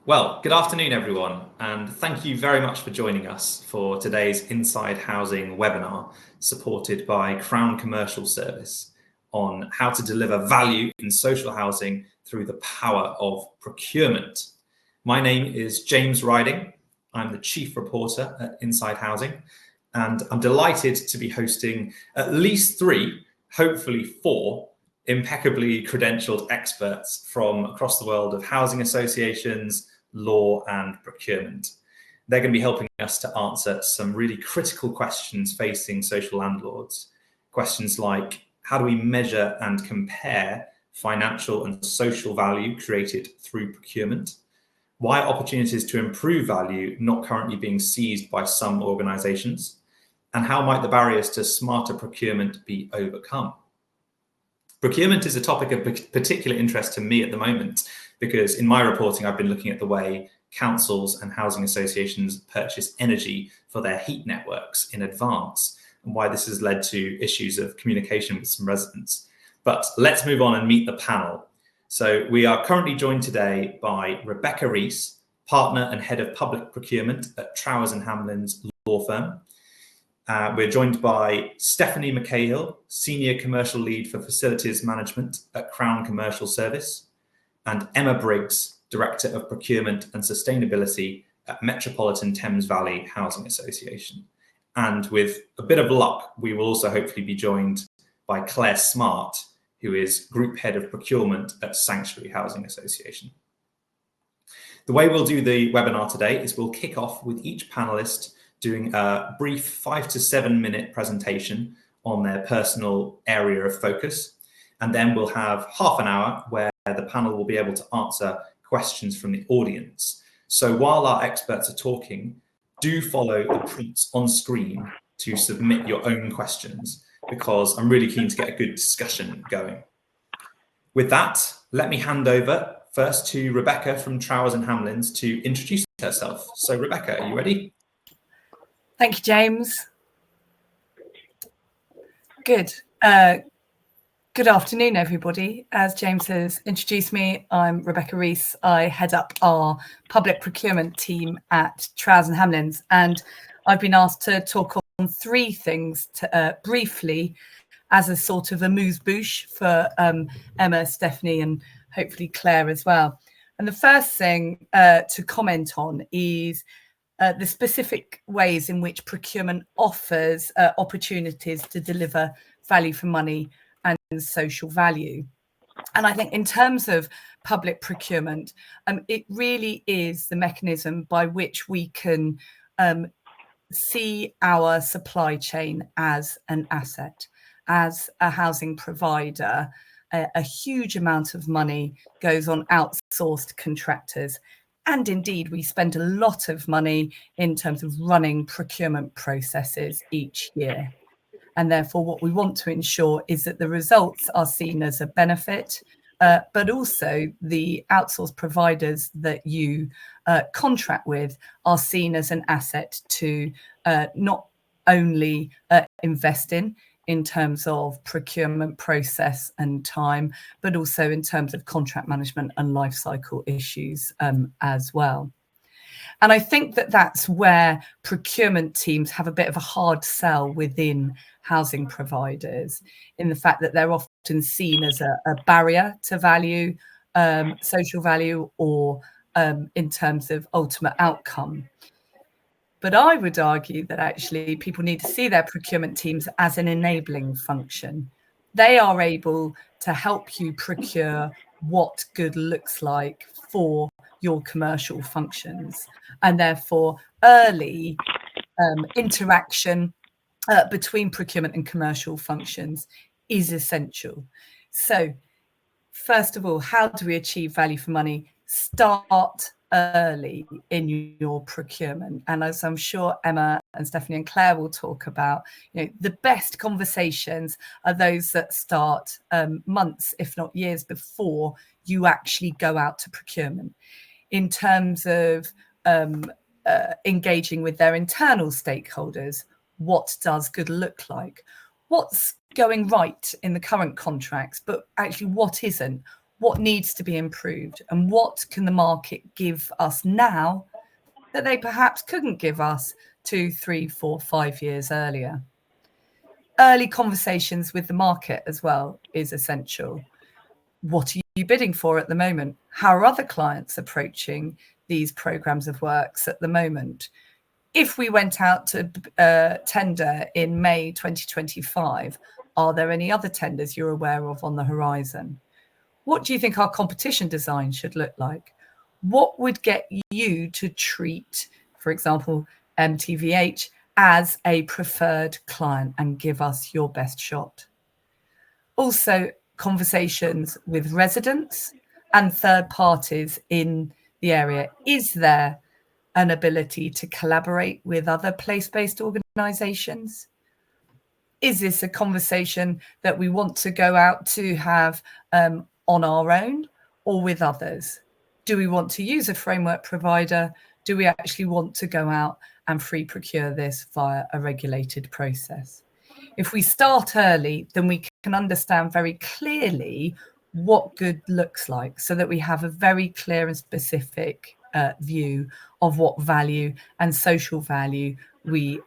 Well, good afternoon, everyone, and thank you very much for joining us for today's Inside Housing webinar, supported by Crown Commercial Service, on how to deliver value in social housing through the power of procurement. My name is James Riding. I'm the Chief Reporter at Inside Housing, and I'm delighted to be hosting at least 3, hopefully 4, impeccably credentialed experts from across the world of housing associations, law and procurement. They're going to be helping us to answer some really critical questions facing social landlords. Questions like, how do we measure and compare financial and social value created through procurement? Why are opportunities to improve value not currently being seized by some organisations? And how might the barriers to smarter procurement be overcome? Procurement is a topic of particular interest to me at the moment, because in my reporting, I've been looking at the way councils and housing associations purchase energy for their heat networks in advance, and why this has led to issues of communication with some residents. But let's move on and meet the panel. So we are currently joined today by Rebecca Rees, partner and head of public procurement at Trowers and Hamlin's law firm. We're joined by Stephanie McCahill, Senior Commercial Lead for Facilities Management at Crown Commercial Service, and Emma Briggs, Director of Procurement and Sustainability at Metropolitan Thames Valley Housing Association. And with a bit of luck, we will also hopefully be joined by Claire Smart, who is Group Head of Procurement at Sanctuary Housing Association. The way we'll do the webinar today is we'll kick off with each panelist doing a brief 5 to 7 minute presentation on their personal area of focus. And then we'll have half an hour where the panel will be able to answer questions from the audience. So while our experts are talking, do follow the prompts on screen to submit your own questions, because I'm really keen to get a good discussion going. With that, let me hand over first to Rebecca from Trowers and Hamlins to introduce herself. So Rebecca, are you ready? Thank you, James. Good. Good afternoon, everybody. As James has introduced me, I'm Rebecca Rees. I head up our public procurement team at Trowers and Hamlins, and I've been asked to talk on 3 things briefly as a sort of amuse-bouche for Emma, Stephanie, and hopefully Claire as well. And the first thing to comment on is the specific ways in which procurement offers opportunities to deliver value for money and social value. And I think in terms of public procurement, it really is the mechanism by which we can see our supply chain as an asset. As a housing provider, a huge amount of money goes on outsourced contractors. And indeed, we spend a lot of money in terms of running procurement processes each year. And therefore, what we want to ensure is that the results are seen as a benefit, but also the outsourced providers that you contract with are seen as an asset to not only invest in terms of procurement process and time, but also in terms of contract management and life cycle issues as well. And I think that that's where procurement teams have a bit of a hard sell within housing providers, in the fact that they're often seen as a barrier to value, social value, or in terms of ultimate outcome. But I would argue that actually people need to see their procurement teams as an enabling function. They are able to help you procure what good looks like for your commercial functions. And therefore, early interaction between procurement and commercial functions is essential. So, first of all, how do we achieve value for money? Start early in your procurement. And as I'm sure Emma and Stephanie and Claire will talk about, the best conversations are those that start months, if not years, before you actually go out to procurement. In terms of engaging with their internal stakeholders, what does good look like? What's going right in the current contracts, but actually what isn't? what needs to be improved, and what can the market give us now that they perhaps couldn't give us 2, 3, 4, 5 years earlier. Early conversations with the market as well is essential. What are you bidding for at the moment? How are other clients approaching these programs of works at the moment? If we went out to tender in May 2025, are there any other tenders you're aware of on the horizon? What do you think our competition design should look like? What would get you to treat, for example, MTVH as a preferred client and give us your best shot? Also, conversations with residents and third parties in the area. Is there an ability to collaborate with other place-based organisations? Is this a conversation that we want to go out to have on our own or with others? Do we want to use a framework provider? Do we actually want to go out and free procure this via a regulated process? If we start early, then we can understand very clearly what good looks like, so that we have a very clear and specific view of what value and social value we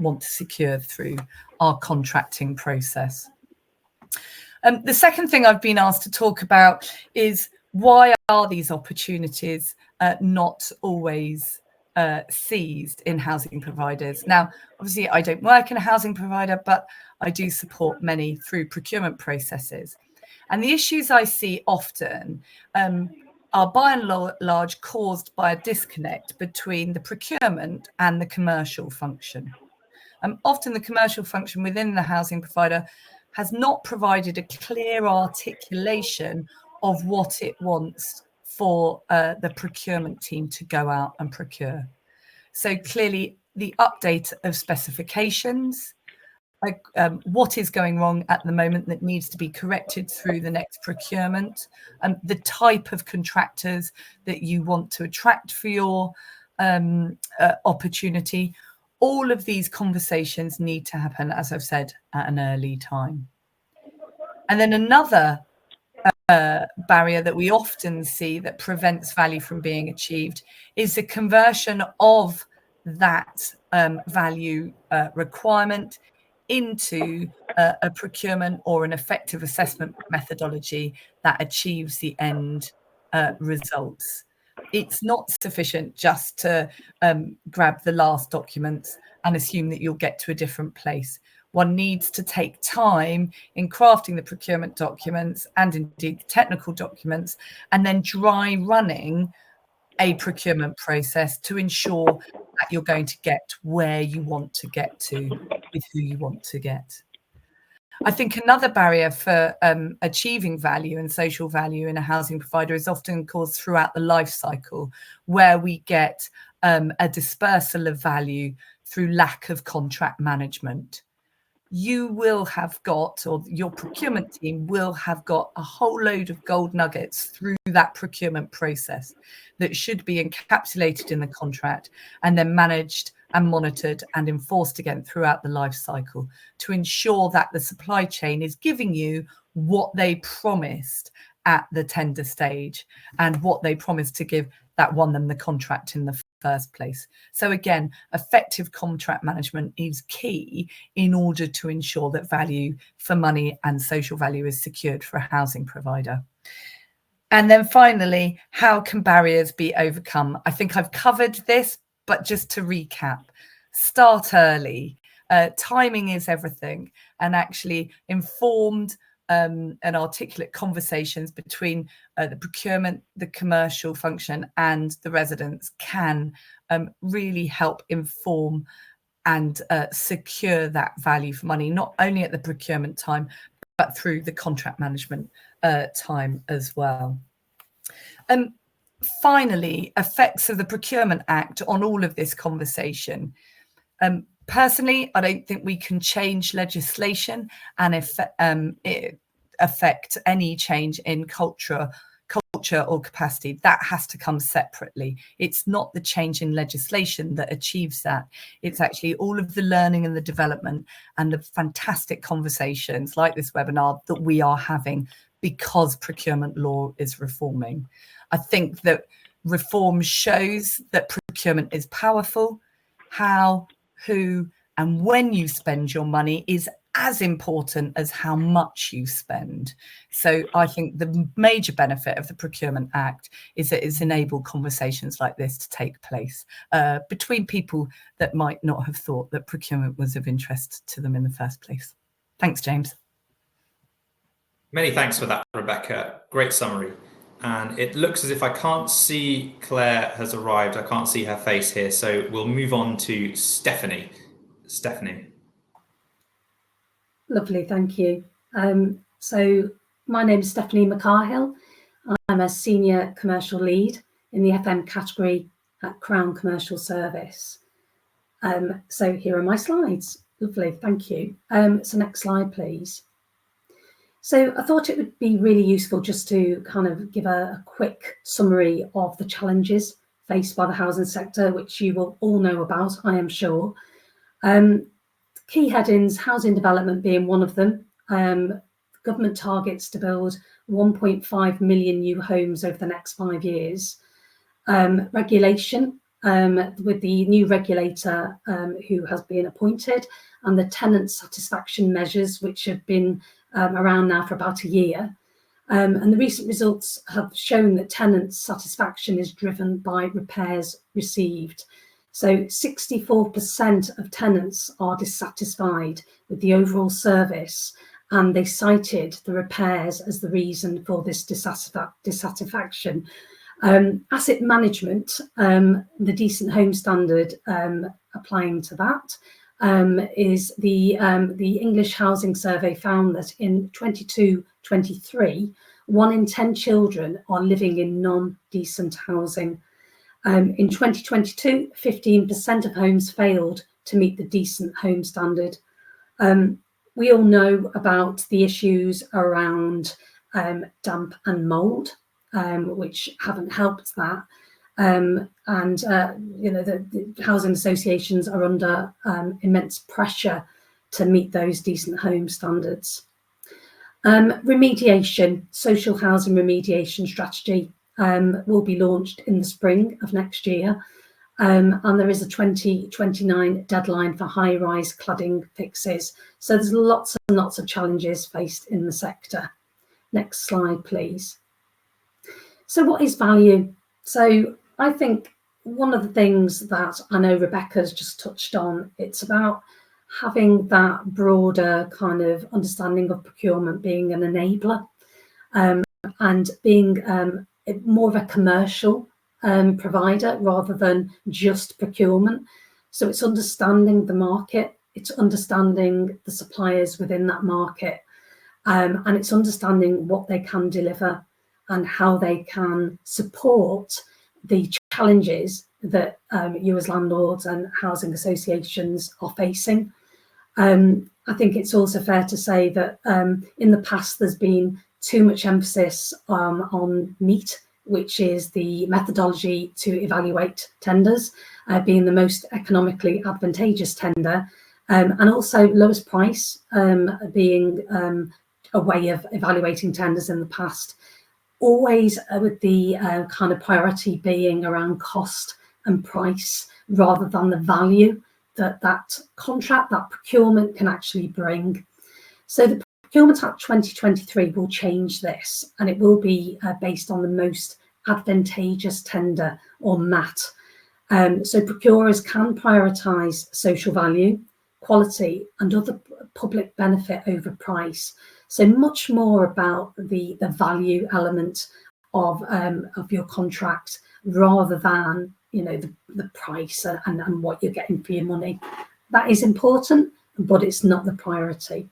want to secure through our contracting process. The second thing I've been asked to talk about is, why are these opportunities not always seized in housing providers? Now, obviously, I don't work in a housing provider, but I do support many through procurement processes. And the issues I see often are by and large caused by a disconnect between the procurement and the commercial function. Often the commercial function within the housing provider has not provided a clear articulation of what it wants for the procurement team to go out and procure. So clearly the update of specifications, like what is going wrong at the moment that needs to be corrected through the next procurement, the type of contractors that you want to attract for your opportunity. All of these conversations need to happen, as I've said, at an early time. And then another barrier that we often see that prevents value from being achieved is the conversion of that value requirement into a procurement or an effective assessment methodology that achieves the end results. It's not sufficient just to grab the last documents and assume that you'll get to a different place. One needs to take time in crafting the procurement documents and indeed the technical documents, and then dry running a procurement process to ensure that you're going to get where you want to get to with who you want to get. I think another barrier for achieving value and social value in a housing provider is often caused throughout the life cycle, where we get a dispersal of value through lack of contract management. You will have got, or your procurement team will have got, a whole load of gold nuggets through that procurement process that should be encapsulated in the contract and then managed and monitored and enforced again throughout the life cycle to ensure that the supply chain is giving you what they promised at the tender stage and what they promised to give that won them the contract in the first place. So again, effective contract management is key in order to ensure that value for money and social value is secured for a housing provider. And then finally, how can barriers be overcome? I think I've covered this, but just to recap, start early. Timing is everything, and actually informed and articulate conversations between the procurement, the commercial function and the residents can really help inform and secure that value for money, not only at the procurement time, but through the contract management time as well. Finally, effects of the Procurement Act on all of this conversation. Personally, I don't think we can change legislation and affect any change in culture or capacity. That has to come separately. It's not the change in legislation that achieves that. It's actually all of the learning and the development and the fantastic conversations like this webinar that we are having because procurement law is reforming. I think that reform shows that procurement is powerful. How, who, and when you spend your money is as important as how much you spend. So I think the major benefit of the Procurement Act is that it's enabled conversations like this to take place between people that might not have thought that procurement was of interest to them in the first place. Thanks, James. Many thanks for that, Rebecca. Great summary. And it looks as if I can't see Claire has arrived. I can't see her face here. So we'll move on to Stephanie. Stephanie. Lovely, thank you. So my name is Stephanie McCarhill. I'm a senior commercial lead in the FM category at Crown Commercial Service. So here are my slides. Lovely, thank you. So next slide, please. So I thought it would be really useful just to kind of give a quick summary of the challenges faced by the housing sector, which you will all know about, I am sure. Key headings, housing development being one of them. Government targets to build 1.5 million new homes over the next 5 years. Regulation, with the new regulator who has been appointed, and the tenant satisfaction measures, which have been around now for about a year. And the recent results have shown that tenant satisfaction is driven by repairs received. So 64% of tenants are dissatisfied with the overall service, and they cited the repairs as the reason for this dissatisfaction. Asset management, the decent home standard applying to that, is the English Housing Survey found that in 22-23, 1 in 10 children are living in non-decent housing. In 2022, 15% of homes failed to meet the decent home standard. We all know about the issues around damp and mould, which haven't helped that. You know, the housing associations are under immense pressure to meet those decent home standards. Remediation, social housing remediation strategy will be launched in the spring of next year. And there is a 2029 deadline for high-rise cladding fixes. So there's lots and lots of challenges faced in the sector. Next slide, please. So what is value? So I think one of the things that I know Rebecca's just touched on, it's about having that broader kind of understanding of procurement being an enabler, and being more of a commercial provider rather than just procurement. So it's understanding the market, it's understanding the suppliers within that market, and it's understanding what they can deliver and how they can support the challenges that you as landlords and housing associations are facing. I think it's also fair to say that in the past there's been too much emphasis on MEET, which is the methodology to evaluate tenders, being the most economically advantageous tender, and also lowest price being a way of evaluating tenders in the past, always with the kind of priority being around cost and price rather than the value that that contract, that procurement can actually bring. So the Procurement Act 2023 will change this, and it will be based on the most advantageous tender, or MAT. So procurers can prioritise social value, quality and other public benefit over price. So much more about the value element of your contract rather than, you know, the price and what you're getting for your money. That is important, but it's not the priority.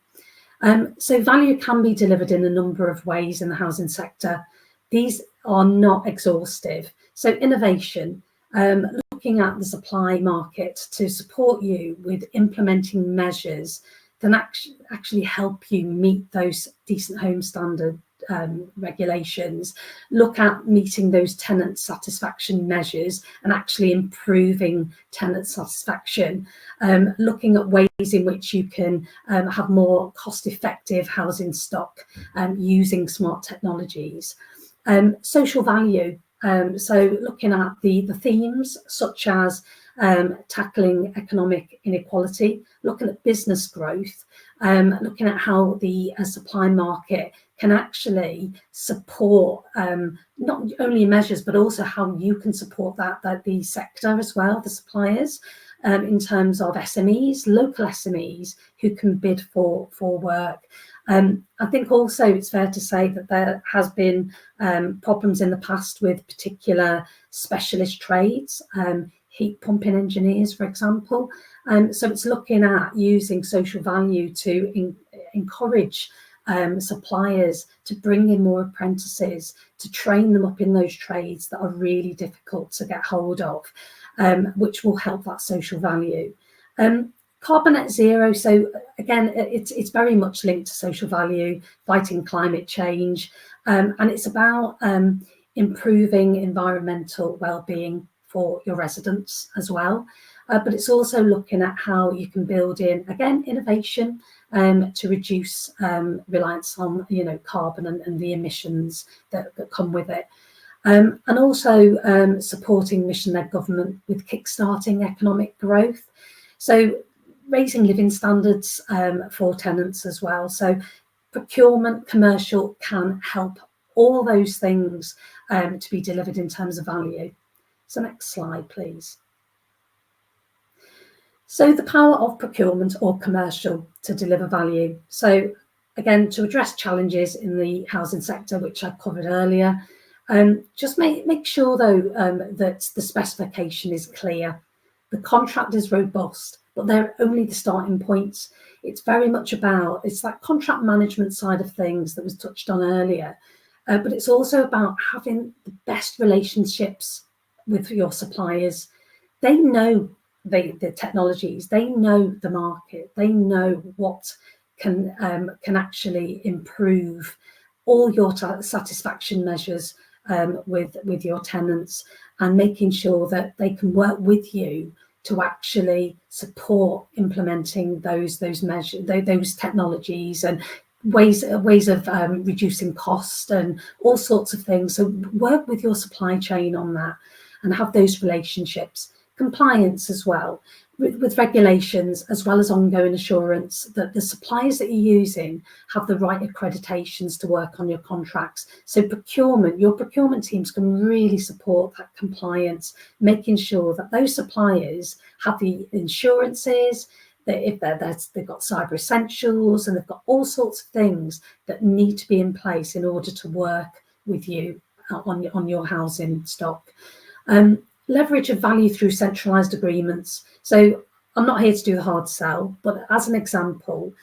So value can be delivered in a number of ways in the housing sector. These are not exhaustive. So innovation, looking at the supply market to support you with implementing measures can actually help you meet those decent home standard regulations, look at meeting those tenant satisfaction measures and actually improving tenant satisfaction, looking at ways in which you can have more cost-effective housing stock using smart technologies. Social value, so looking at the themes such as tackling economic inequality, looking at business growth, looking at how the supply market can actually support not only measures but also how you can support that the sector as well, the suppliers, in terms of SMEs, local SMEs who can bid for work. I think also it's fair to say that there has been problems in the past with particular specialist trades, heat pumping engineers, for example. So it's looking at using social value to encourage suppliers to bring in more apprentices, to train them up in those trades that are really difficult to get hold of, which will help that social value. Carbon net zero, so again, it's very much linked to social value, fighting climate change, and it's about improving environmental well-being for your residents as well. But it's also looking at how you can build in, again, innovation to reduce reliance on, carbon and the emissions that come with it. And also supporting mission-led government with kickstarting economic growth. So raising living standards for tenants as well. So procurement, commercial can help all those things to be delivered in terms of value. So next slide, please. So the power of procurement or commercial to deliver value. So again, to address challenges in the housing sector, which I covered earlier, just make sure though that the specification is clear. The contract is robust, but they're only the starting points. It's very much about, it's that contract management side of things that was touched on earlier, but it's also about having the best relationships with your suppliers. They know the technologies, they know the market, they know what can actually improve all your satisfaction measures with your tenants, and making sure that they can work with you to actually support implementing those measures, those technologies, and ways of reducing cost and all sorts of things. So work with your supply chain on that and have those relationships. Compliance as well, with regulations, as well as ongoing assurance that the suppliers that you're using have the right accreditations to work on your contracts. So procurement, your procurement teams can really support that compliance, making sure that those suppliers have the insurances, that if they've got cyber essentials, and they've got all sorts of things that need to be in place in order to work with you on your housing stock. Leverage of value through centralised agreements. So I'm not here to do the hard sell, but as an example,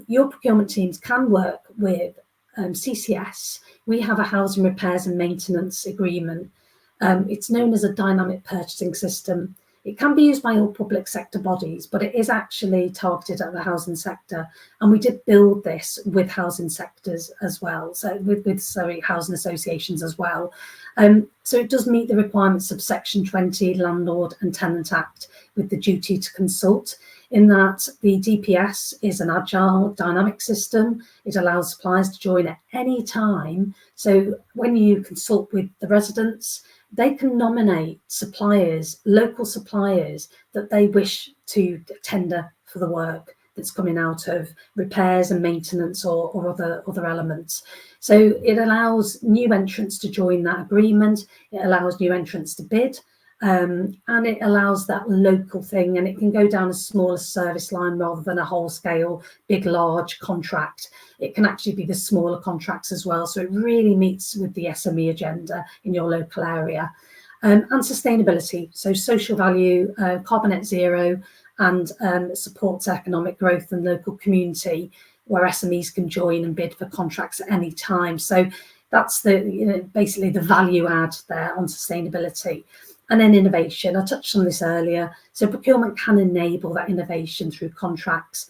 your procurement teams can work with CCS. We have a housing repairs and maintenance agreement. It's known as a dynamic purchasing system. It can be used by all public sector bodies, but it is actually targeted at the housing sector. And we did build this with housing sectors as well, so with housing associations as well. So it does meet the requirements of Section 20 Landlord and Tenant Act with the duty to consult, in that the DPS is an agile, dynamic system. It allows suppliers to join at any time. So when you consult with the residents, they can nominate suppliers, local suppliers, that they wish to tender for the work that's coming out of repairs and maintenance or other elements. So it allows new entrants to join that agreement. It allows new entrants to bid, and it allows that local thing, and it can go down a smaller service line rather than a whole scale, big, large contract. It can actually be the smaller contracts as well. So it really meets with the SME agenda in your local area. And sustainability, so social value, carbon net zero, and supports economic growth and local community, where SMEs can join and bid for contracts at any time. So that's basically the value add there on sustainability. And then innovation, I touched on this earlier. So procurement can enable that innovation through contracts,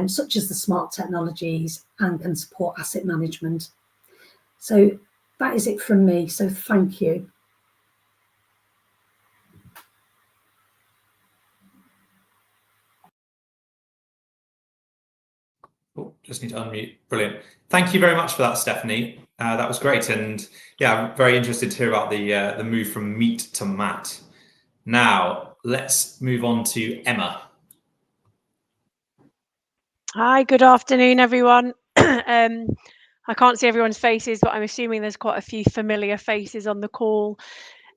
such as the smart technologies, and can support asset management. So that is it from me. So thank you. Oh, just need to unmute. Brilliant. Thank you very much for that, Stephanie. That was great. And yeah, I'm very interested to hear about the move from meat to mat. Now, let's move on to Emma. Hi, good afternoon, everyone. I can't see everyone's faces, but I'm assuming there's quite a few familiar faces on the call.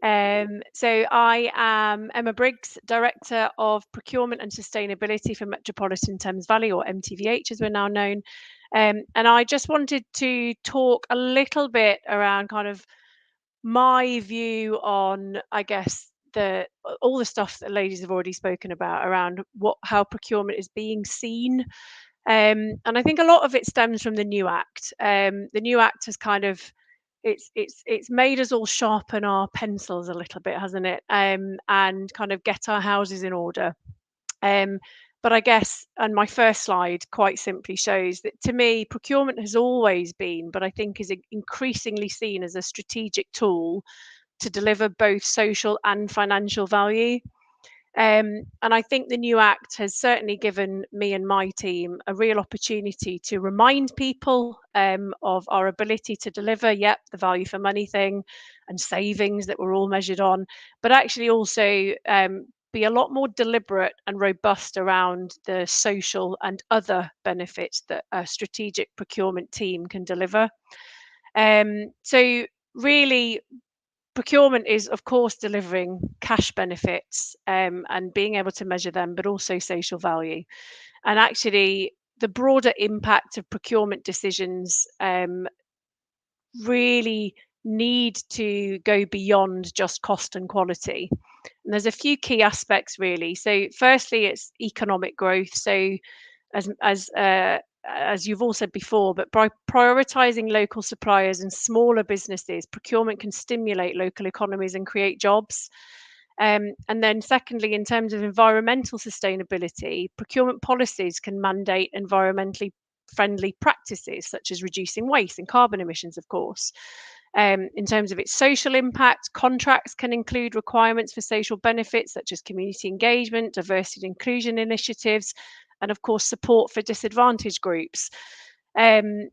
So I am Emma Briggs, Director of Procurement and Sustainability for Metropolitan Thames Valley, or MTVH as we're now known. And I just wanted to talk a little bit around kind of my view on, I guess, all the stuff that ladies have already spoken about around how procurement is being seen. And I think a lot of it stems from the new Act. The new Act has kind of it's made us all sharpen our pencils a little bit, hasn't it? And kind of get our houses in order. But I guess, and my first slide quite simply shows that to me, procurement has always been, but I think is increasingly seen as a strategic tool to deliver both social and financial value. And I think the new Act has certainly given me and my team a real opportunity to remind people of our ability to deliver, the value for money thing and savings that we're all measured on, but actually also be a lot more deliberate and robust around the social and other benefits that a strategic procurement team can deliver. So really, procurement is, of course, delivering cash benefits and being able to measure them, but also social value. And actually, the broader impact of procurement decisions really need to go beyond just cost and quality. And there's a few key aspects, really. So, firstly, it's economic growth. So, as you've all said before, but by prioritizing local suppliers and smaller businesses, procurement can stimulate local economies and create jobs. And then secondly, in terms of environmental sustainability, procurement policies can mandate environmentally friendly practices, such as reducing waste and carbon emissions, of course. In terms of its social impact, contracts can include requirements for social benefits, such as community engagement, diversity and inclusion initiatives, and of course, support for disadvantaged groups. And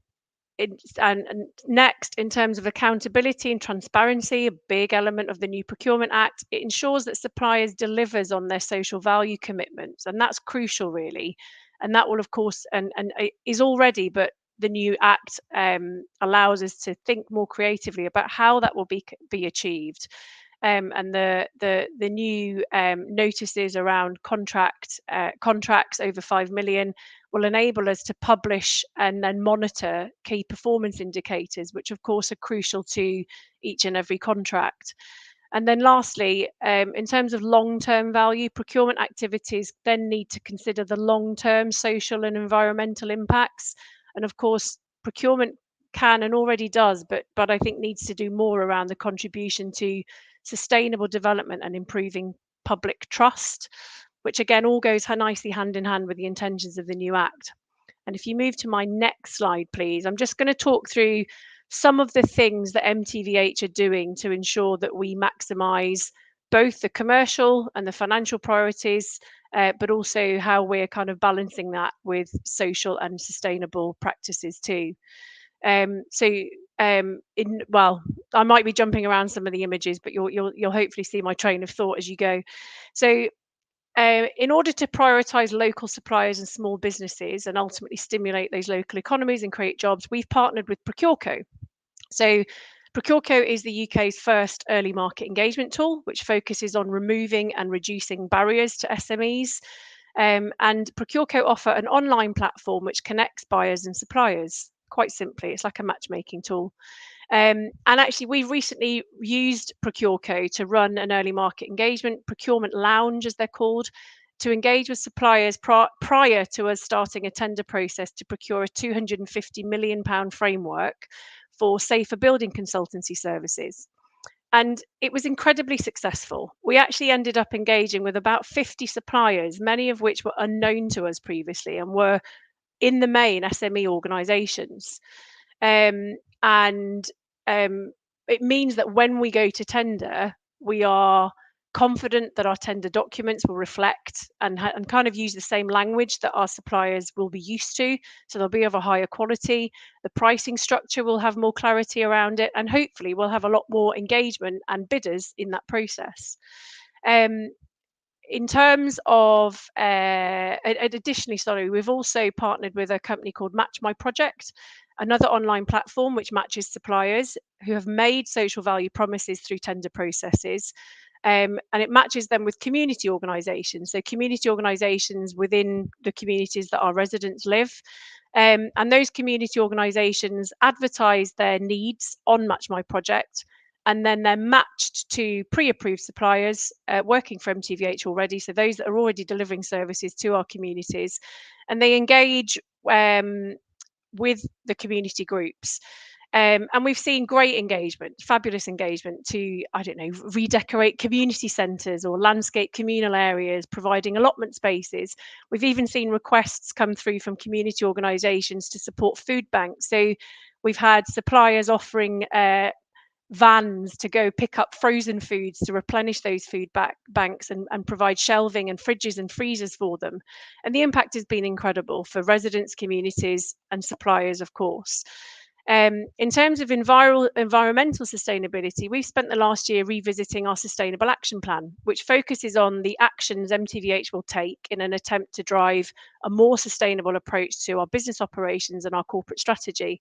next, in terms of accountability and transparency, a big element of the new Procurement Act, it ensures that suppliers delivers on their social value commitments, and that's crucial, really. And that will, of course, and is already, but the new Act allows us to think more creatively about how that will be achieved. And the new notices around contracts over 5 million will enable us to publish and then monitor key performance indicators, which of course are crucial to each and every contract. And then lastly, in terms of long-term value, procurement activities then need to consider the long-term social and environmental impacts. And of course, procurement can and already does, but I think needs to do more around the contribution to sustainable development and improving public trust, which again all goes nicely hand in hand with the intentions of the new Act. And if you move to my next slide, please, I'm just going to talk through some of the things that MTVH are doing to ensure that we maximise both the commercial and the financial priorities, but also how we're kind of balancing that with social and sustainable practices too. Well, I might be jumping around some of the images, but you'll hopefully see my train of thought as you go. So in order to prioritise local suppliers and small businesses and ultimately stimulate those local economies and create jobs, we've partnered with ProcureCo. So ProcureCo is the UK's first early market engagement tool, which focuses on removing and reducing barriers to SMEs. And ProcureCo offer an online platform which connects buyers and suppliers. Quite simply, it's like a matchmaking tool. And actually, we recently used ProcureCo to run an early market engagement, procurement lounge, as they're called, to engage with suppliers prior to us starting a tender process to procure a £250 million framework for safer building consultancy services. And it was incredibly successful. We actually ended up engaging with about 50 suppliers, many of which were unknown to us previously and were in the main SME organisations. And and it means that when we go to tender, we are confident that our tender documents will reflect and kind of use the same language that our suppliers will be used to. So they'll be of a higher quality. The pricing structure will have more clarity around it, and hopefully we'll have a lot more engagement and bidders in that process. In terms of additionally, we've also partnered with a company called Match My Project, another online platform which matches suppliers who have made social value promises through tender processes. And it matches them with community organisations, so community organisations within the communities that our residents live. And those community organisations advertise their needs on Match My Project, and then they're matched to pre-approved suppliers working for MTVH already, so those that are already delivering services to our communities, and they engage with the community groups. And we've seen great engagement, fabulous engagement to, I don't know, redecorate community centres or landscape communal areas, providing allotment spaces. We've even seen requests come through from community organisations to support food banks. So we've had suppliers offering vans to go pick up frozen foods to replenish those food banks and provide shelving and fridges and freezers for them. And the impact has been incredible for residents, communities and suppliers, of course. In terms of environmental sustainability, we've spent the last year revisiting our Sustainable Action Plan, which focuses on the actions MTVH will take in an attempt to drive a more sustainable approach to our business operations and our corporate strategy.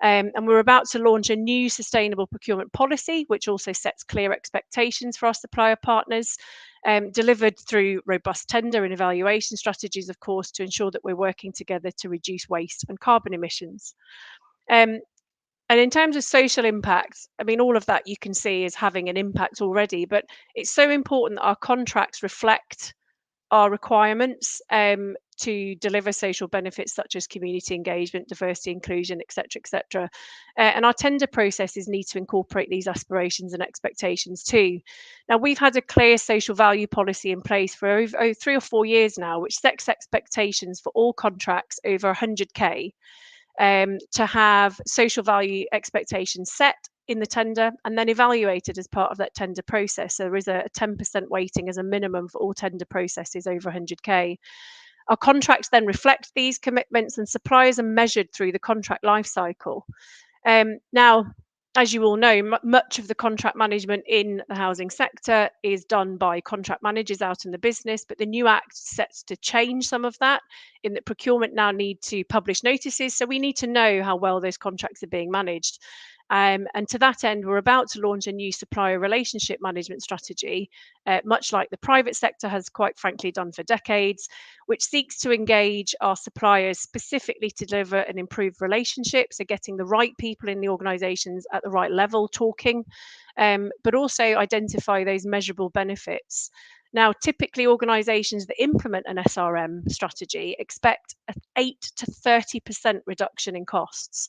And we're about to launch a new sustainable procurement policy, which also sets clear expectations for our supplier partners, delivered through robust tender and evaluation strategies, of course, to ensure that we're working together to reduce waste and carbon emissions. And in terms of social impact, I mean, all of that you can see is having an impact already, but it's so important that our contracts reflect our requirements to deliver social benefits such as community engagement, diversity, inclusion, etc. And our tender processes need to incorporate these aspirations and expectations too. Now, we've had a clear social value policy in place for over 3 or 4 years now, which sets expectations for all contracts over 100k to have social value expectations set in the tender and then evaluated as part of that tender process. So there is a 10% weighting as a minimum for all tender processes over 100k. Our contracts then reflect these commitments, and suppliers are measured through the contract life cycle. Now, as you all know, much of the contract management in the housing sector is done by contract managers out in the business, but the new Act sets to change some of that, in that procurement now need to publish notices, so we need to know how well those contracts are being managed. And to that end, we're about to launch a new supplier relationship management strategy, much like the private sector has quite frankly done for decades, which seeks to engage our suppliers specifically to deliver an improved relationship, so getting the right people in the organisations at the right level talking, but also identify those measurable benefits. Now, typically organisations that implement an SRM strategy expect an 8 to 30% reduction in costs,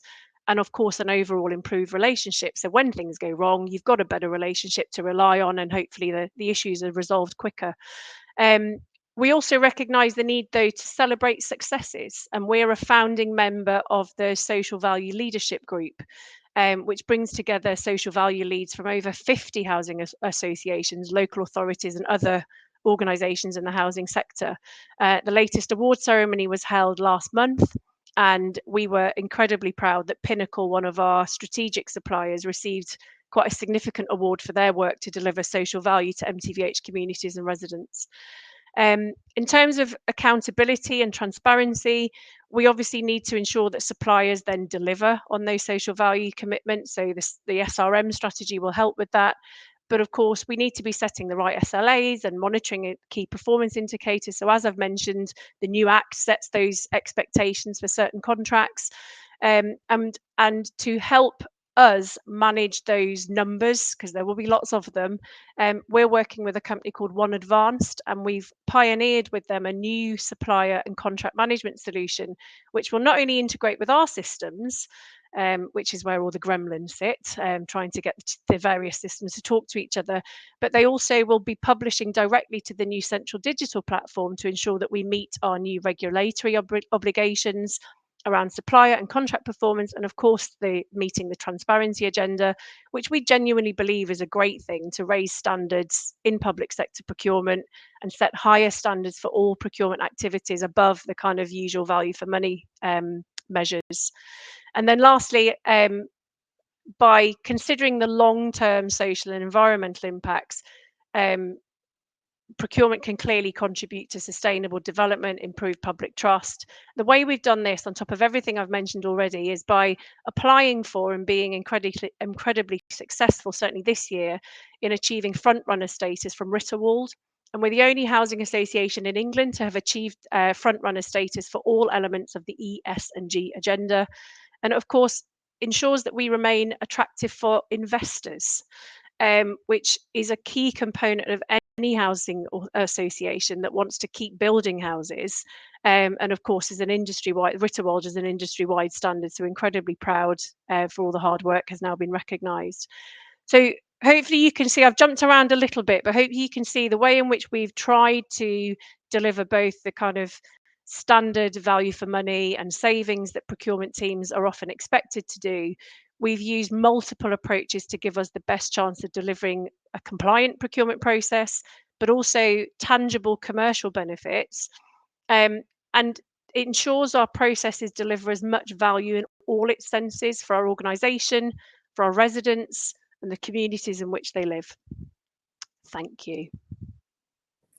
and of course an overall improved relationship. So when things go wrong, you've got a better relationship to rely on, and hopefully the issues are resolved quicker. We also recognise the need, though, to celebrate successes, and we're a founding member of the Social Value Leadership Group, which brings together social value leads from over 50 housing associations, local authorities and other organisations in the housing sector. The latest award ceremony was held last month, and we were incredibly proud that Pinnacle, one of our strategic suppliers, received quite a significant award for their work to deliver social value to MTVH communities and residents. In terms of accountability and transparency, we obviously need to ensure that suppliers then deliver on those social value commitments. So the SRM strategy will help with that. But of course, we need to be setting the right SLAs and monitoring key performance indicators. So as I've mentioned, the new Act sets those expectations for certain contracts. And to help us manage those numbers, because there will be lots of them, we're working with a company called One Advanced, and we've pioneered with them a new supplier and contract management solution, which will not only integrate with our systems, which is where all the gremlins sit, trying to get the various systems to talk to each other, but they also will be publishing directly to the new central digital platform to ensure that we meet our new regulatory obligations, around supplier and contract performance, and of course the meeting the transparency agenda, which we genuinely believe is a great thing to raise standards in public sector procurement and set higher standards for all procurement activities above the kind of usual value for money measures. And then lastly, by considering the long-term social and environmental impacts, procurement can clearly contribute to sustainable development, improve public trust. The way we've done this, on top of everything I've mentioned already, is by applying for and being incredibly successful, certainly this year, in achieving front-runner status from Ritterwald. And we're the only housing association in England to have achieved front-runner status for all elements of the E, S and G agenda. And of course, ensures that we remain attractive for investors, which is a key component of any housing association that wants to keep building houses. And of course, as an industry-wide, Ritterwald is an industry-wide standard, so incredibly proud for all the hard work has now been recognised. So hopefully you can see, I've jumped around a little bit, but hopefully you can see the way in which we've tried to deliver both the kind of standard value for money and savings that procurement teams are often expected to do. We've used multiple approaches to give us the best chance of delivering a compliant procurement process, but also tangible commercial benefits. And it ensures our processes deliver as much value in all its senses for our organisation, for our residents, and the communities in which they live. Thank you.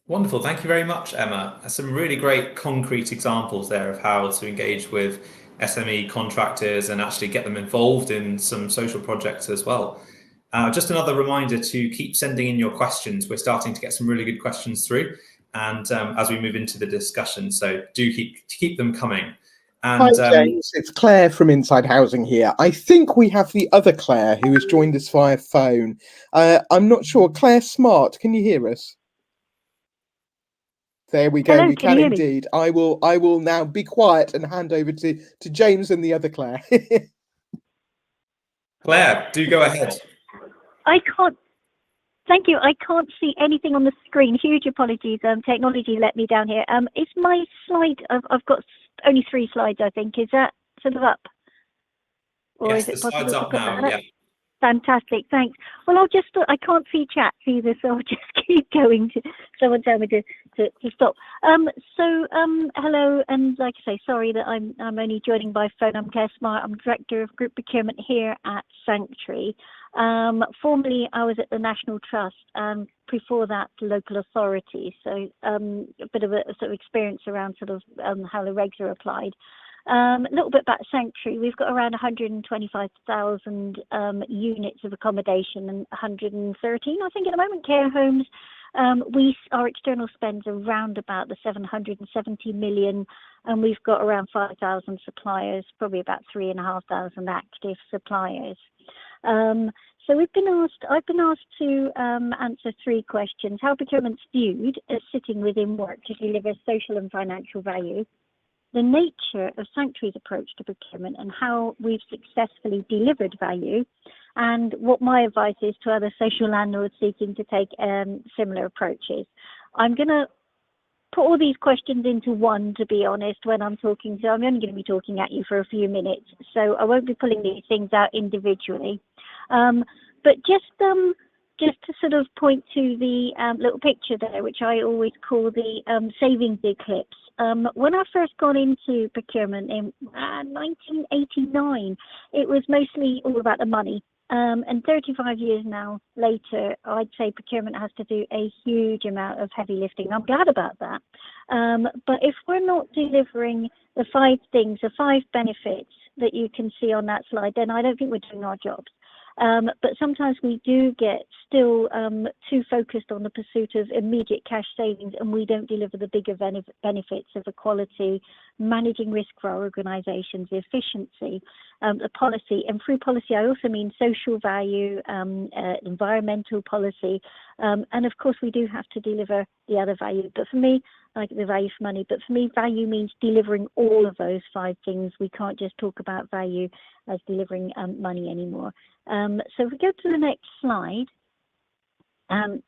Wonderful. Thank you very much, Emma. Some really great concrete examples there of how to engage with SME contractors and actually get them involved in some social projects as well. Just another reminder to keep sending in your questions. We're starting to get some really good questions through, and as we move into the discussion, so do keep them coming. And, hi James, it's Claire from Inside Housing here. I think we have the other Claire who has joined us via phone. I'm not sure. Claire Smart, can you hear us? There we go. Hello, we can indeed. indeed. I will now be quiet and hand over to James and the other Claire. Claire, do go ahead. I can't. Thank you. I can't see anything on the screen. Huge apologies. Technology let me down here. Is my slide? I've got only 3 slides. I think. Is that sort of up? Or Yes, is it the possible slide's to up put now. that up? Yeah. Fantastic, thanks. Well, I can't see chat either, so I'll just keep going. Someone tell me to stop. Hello, and like I say, sorry that I'm only joining by phone. I'm Claire Smart. I'm Director of Group Procurement here at Sanctuary. Formerly, I was at the National Trust, before that, local authorities. So a bit of a sort of experience around sort of how the regs are applied. A little bit about Sanctuary. We've got around 125,000 units of accommodation and 113, I think, at the moment, care homes. Our external spends around about the 770 million, and we've got around 5,000 suppliers, probably about 3,500 active suppliers. So I've been asked to answer 3 questions: how procurement's viewed as sitting within work to deliver social and financial value, the nature of Sanctuary's approach to procurement and how we've successfully delivered value, and what my advice is to other social landlords seeking to take similar approaches. I'm going to put all these questions into one, to be honest, when I'm talking. So I'm only going to be talking at you for a few minutes, so I won't be pulling these things out individually. But just to sort of point to the little picture there, which I always call the savings eclipse. When I first got into procurement in 1989, it was mostly all about the money. And 35 years now later, I'd say procurement has to do a huge amount of heavy lifting. I'm glad about that. But if we're not delivering the 5 things, the 5 benefits that you can see on that slide, then I don't think we're doing our jobs. But sometimes we do get still too focused on the pursuit of immediate cash savings, and we don't deliver the bigger benefits of equality, managing risk for our organisations, efficiency, the policy. And through policy, I also mean social value, environmental policy, and of course we do have to deliver the other value. But for me, like the value for money, but for me, value means delivering all of those 5 things. We can't just talk about value as delivering money anymore. So if we go to the next slide,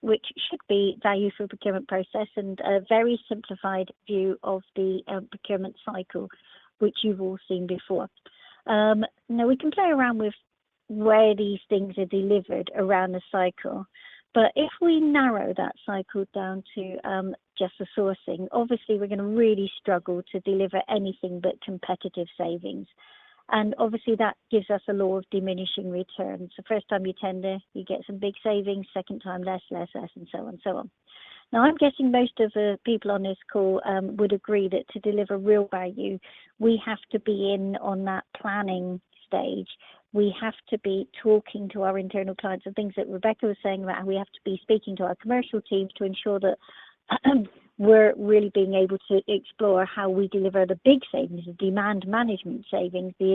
which should be value for procurement process and a very simplified view of the procurement cycle. which you've all seen before. Now we can play around with where these things are delivered around the cycle, but if we narrow that cycle down to just the sourcing, obviously we're going to really struggle to deliver anything but competitive savings. And obviously that gives us a law of diminishing returns. The first time you tender, you get some big savings, second time less, and so on and so on. Now, I'm guessing most of the people on this call would agree that to deliver real value, we have to be in on that planning stage. We have to be talking to our internal clients, and things that Rebecca was saying about how we have to be speaking to our commercial teams to ensure that we're really being able to explore how we deliver the big savings, the demand management savings, the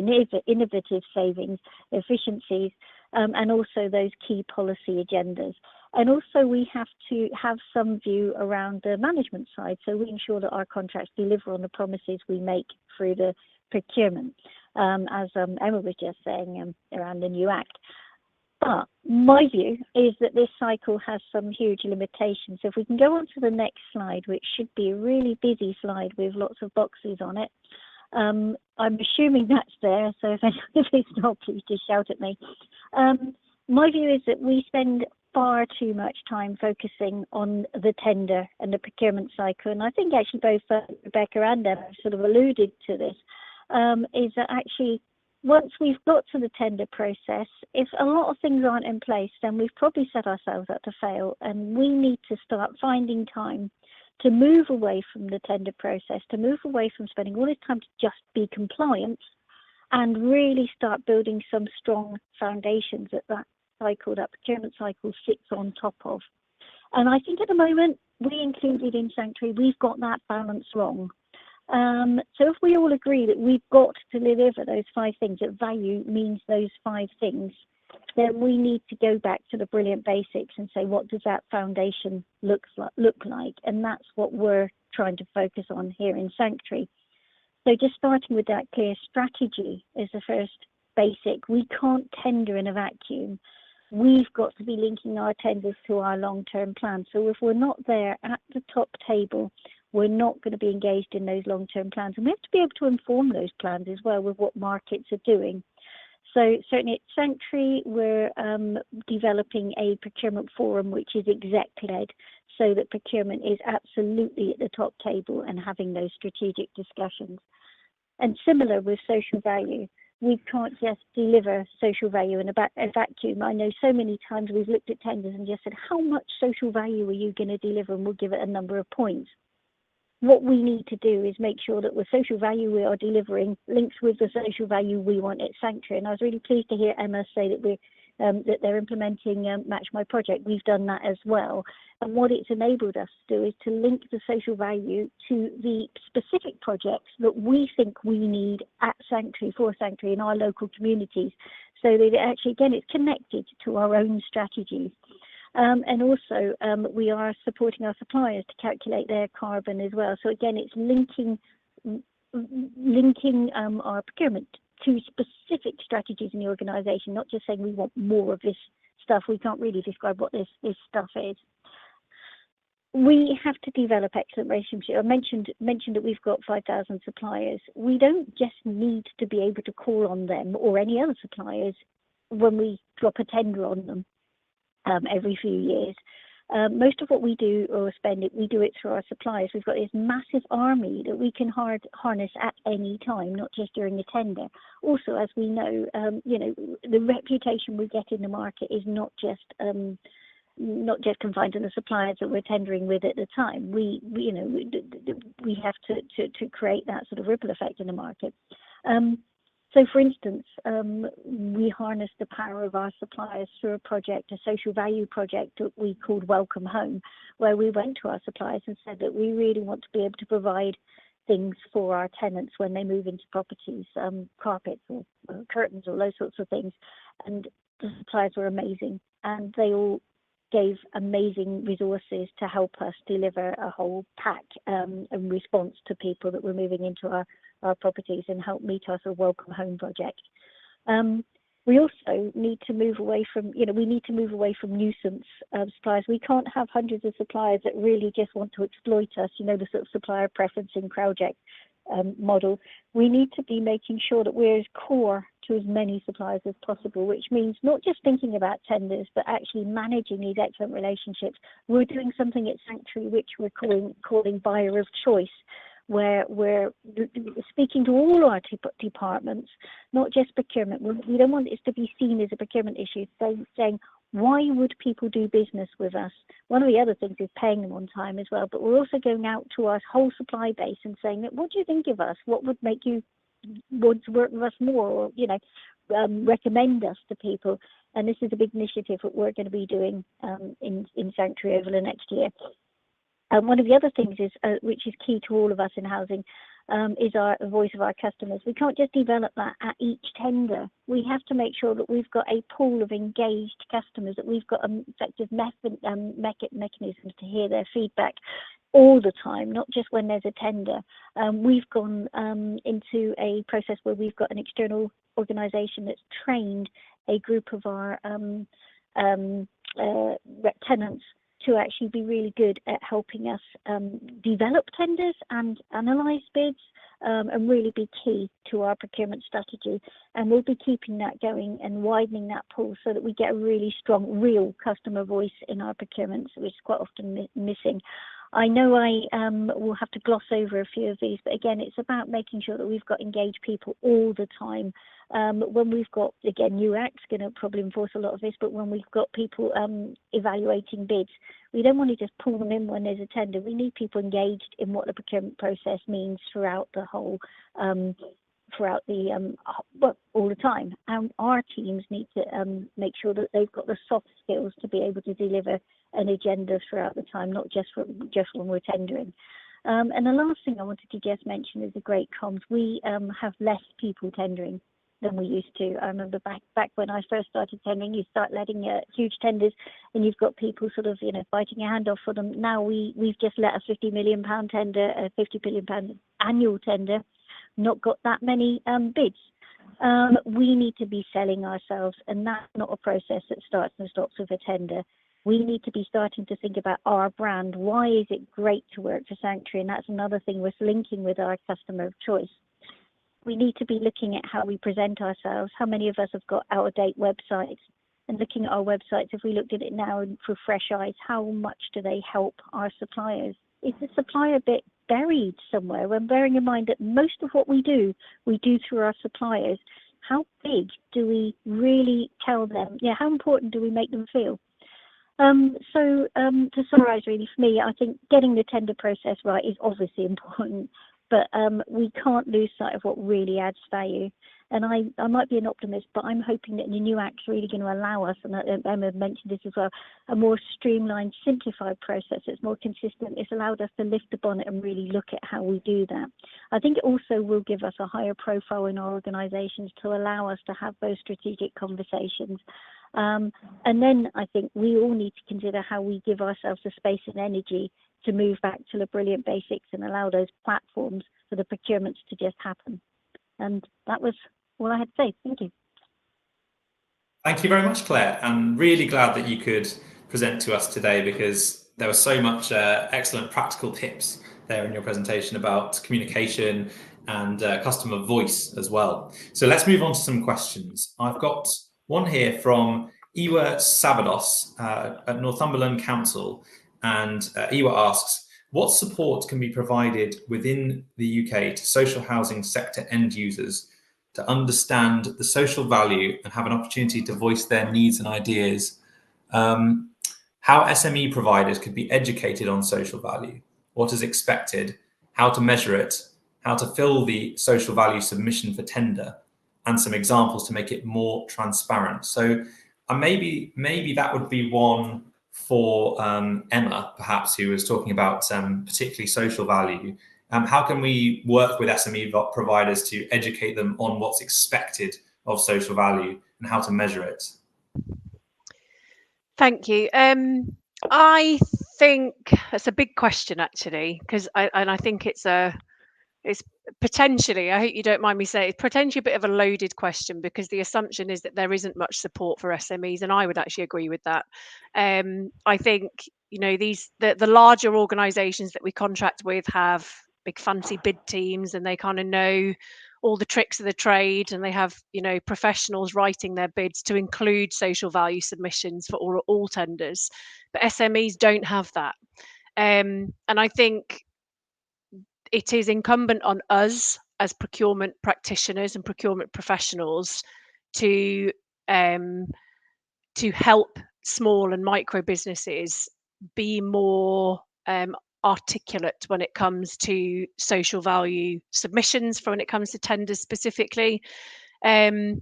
innovative savings, efficiencies, and also those key policy agendas. And also we have to have some view around the management side, so we ensure that our contracts deliver on the promises we make through the procurement, as Emma was just saying around the new Act. But my view is that this cycle has some huge limitations. So if we can go on to the next slide, which should be a really busy slide with lots of boxes on it. I'm assuming that's there, so if it's not, please just shout at me. My view is that we spend far too much time focusing on the tender and the procurement cycle, and I think actually both Rebecca and Emma sort of alluded to this, is that actually once we've got to the tender process, if a lot of things aren't in place, then we've probably set ourselves up to fail, and we need to start finding time to move away from the tender process, to move away from spending all this time to just be compliant, and really start building some strong foundations that cycle, that procurement cycle sits on top of. And I think at the moment, we included in Sanctuary, we've got that balance wrong. So if we all agree that we've got to deliver those 5 things, that value means those 5 things, then we need to go back to the brilliant basics and say, what does that foundation look like? And that's what we're trying to focus on here in Sanctuary. So just starting with that clear strategy is the first basic. We can't tender in a vacuum. We've got to be linking our tenders to our long-term plans. So if we're not there at the top table, we're not going to be engaged in those long-term plans. And we have to be able to inform those plans as well with what markets are doing. So certainly at Sanctuary, we're developing a procurement forum which is exec-led, so that procurement is absolutely at the top table and having those strategic discussions. And similar with social value. We can't just deliver social value in a vacuum. I know so many times we've looked at tenders and just said, how much social value are you going to deliver? And we'll give it a number of points. What we need to do is make sure that the social value we are delivering links with the social value we want at Sanctuary. And I was really pleased to hear Emma say that that they're implementing Match My Project. We've done that as well. And what it's enabled us to do is to link the social value to the specific projects that we think we need at Sanctuary, for Sanctuary in our local communities, so that it actually, again, it's connected to our own strategies. And also, we are supporting our suppliers to calculate their carbon as well. So again, it's linking our procurement to specific strategies in the organisation, not just saying we want more of this stuff. We can't really describe what this stuff is. We have to develop excellent relationships. I mentioned that we've got 5,000 suppliers. We don't just need to be able to call on them or any other suppliers when we drop a tender on them every few years. Most of what we do or spend it, we do it through our suppliers. We've got this massive army that we can harness at any time, not just during a tender. Also, as we know, the reputation we get in the market is not just confined to the suppliers that we're tendering with at the time. We have to create that sort of ripple effect in the market. So, for instance, we harness the power of our suppliers through a social value project that we called Welcome Home, where we went to our suppliers and said that we really want to be able to provide things for our tenants when they move into properties, carpets or curtains or those sorts of things. And the suppliers were amazing, and they all gave amazing resources to help us deliver a whole pack in response to people that were moving into our properties and help meet our sort of Welcome Home project. We also need to move away from, nuisance suppliers. We can't have hundreds of suppliers that really just want to exploit us, the sort of supplier preferencing project. model, we need to be making sure that we're as core to as many suppliers as possible, which means not just thinking about tenders, but actually managing these excellent relationships. We're doing something at Sanctuary which we're calling buyer of choice, where we're speaking to all our departments, not just procurement. We don't want it to be seen as a procurement issue, saying why would people do business with us? One of the other things is paying them on time as well, but we're also going out to our whole supply base and saying, what do you think of us? What would make you want to work with us more, or recommend us to people? And this is a big initiative that we're going to be doing in Sanctuary over the next year. And one of the other things is, which is key to all of us in housing, is our voice of our customers. We can't just develop that at each tender. We have to make sure that we've got a pool of engaged customers, that we've got effective mechanisms to hear their feedback all the time, not just when there's a tender. We've gone into a process where we've got an external organisation that's trained a group of our tenants to actually be really good at helping us develop tenders and analyse bids, and really be key to our procurement strategy. And we'll be keeping that going and widening that pool so that we get a really strong, real customer voice in our procurements, which is quite often missing. I know I will have to gloss over a few of these, but again, it's about making sure that we've got engaged people all the time. When we've got, again, new acts going to probably enforce a lot of this, but when we've got people evaluating bids, we don't want to just pull them in when there's a tender. We need people engaged in what the procurement process means throughout the whole, all the time. And our teams need to make sure that they've got the soft skills to be able to deliver an agenda throughout the time, not just when we're tendering. And the last thing I wanted to just mention is the great comms. We have less people tendering than we used to. I remember back when I first started tendering, you start letting huge tenders and you've got people sort of, biting your hand off for them. Now we've just let a £50 million tender, a £50 billion annual tender, not got that many bids. We need to be selling ourselves, and that's not a process that starts and stops with a tender. We need to be starting to think about our brand. Why is it great to work for Sanctuary? And that's another thing we're linking with our customer of choice. We need to be looking at how we present ourselves. How many of us have got out-of-date websites? And looking at our websites, if we looked at it now for fresh eyes, how much do they help our suppliers? Is the supplier bit buried somewhere? When bearing in mind that most of what we do through our suppliers, how big do we really tell them? How important do we make them feel? To summarise, really, for me, I think getting the tender process right is obviously important, but we can't lose sight of what really adds value. And I might be an optimist, but I'm hoping that the new Act's really going to allow us, and Emma mentioned this as well, a more streamlined, simplified process that's more consistent. It's allowed us to lift the bonnet and really look at how we do that. I think it also will give us a higher profile in our organisations to allow us to have those strategic conversations. And then I think we all need to consider how we give ourselves the space and energy to move back to the brilliant basics and allow those platforms for the procurements to just happen. And that was all I had to say. Thank you. Thank you very much, Claire. I'm really glad that you could present to us today, because there was so much excellent practical tips there in your presentation about communication and customer voice as well. So let's move on to some questions. I've got one here from Iwa Sabados at Northumberland Council, and Iwa asks, what support can be provided within the UK to social housing sector end users to understand the social value and have an opportunity to voice their needs and ideas? How SME providers could be educated on social value, what is expected, how to measure it, how to fill the social value submission for tender, and some examples to make it more transparent. So maybe that would be one for Emma, perhaps, who was talking about particularly social value. How can we work with SME providers to educate them on what's expected of social value and how to measure it? Thank you. I think that's a big question, actually, because I think it's potentially, I hope you don't mind me saying, it's potentially a bit of a loaded question, because the assumption is that there isn't much support for SMEs, and I would actually agree with that. I think the larger organisations that we contract with have big fancy bid teams, and they kind of know all the tricks of the trade, and they have, you know, professionals writing their bids to include social value submissions for all tenders. But SMEs don't have that. And I think it is incumbent on us as procurement practitioners and procurement professionals to help small and micro businesses be more articulate when it comes to social value submissions, for when it comes to tenders specifically. And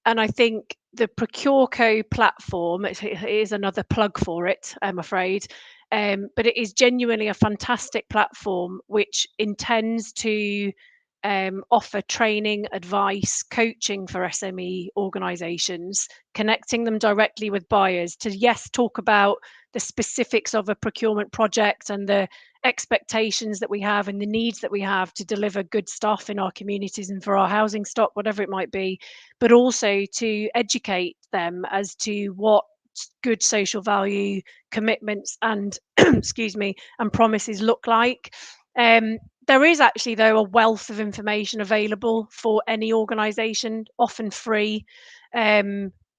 I think the ProcureCo platform is another plug for it, I'm afraid. But it is genuinely a fantastic platform which intends to offer training, advice, coaching for SME organisations, connecting them directly with buyers to, yes, talk about the specifics of a procurement project and the expectations that we have and the needs that we have to deliver good stuff in our communities and for our housing stock, whatever it might be, but also to educate them as to what good social value commitments and excuse me, and promises look like. There is actually, though, a wealth of information available for any organisation, often free,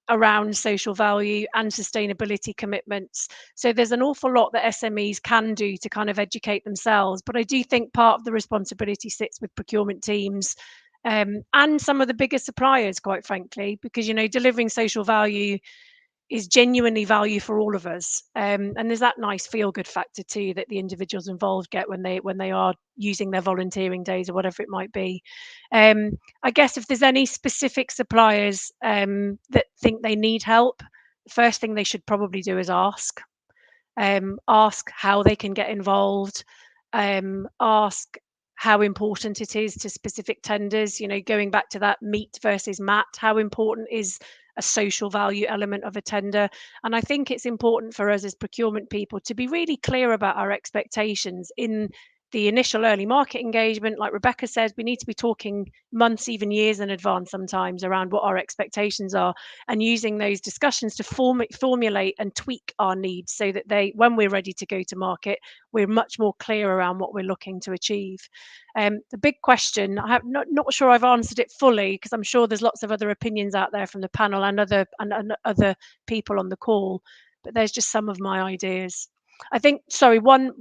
around social value and sustainability commitments. So there's an awful lot that SMEs can do to kind of educate themselves. But I do think part of the responsibility sits with procurement teams and some of the bigger suppliers, quite frankly, because, you know, delivering social value is genuinely value for all of us, and there's that nice feel-good factor too that the individuals involved get when they are using their volunteering days or whatever it might be. I guess if there's any specific suppliers that think they need help, the first thing they should probably do is ask how they can get involved, ask how important it is to specific tenders. You know, going back to that meat versus mat, how important is a social value element of a tender? And I think it's important for us as procurement people to be really clear about our expectations in the initial early market engagement. Like Rebecca said, we need to be talking months, even years in advance sometimes around what our expectations are, and using those discussions to formulate and tweak our needs so that when we're ready to go to market, we're much more clear around what we're looking to achieve. The big question, I have not sure I've answered it fully, because I'm sure there's lots of other opinions out there from the panel and other people on the call, but there's just some of my ideas. I think, sorry, one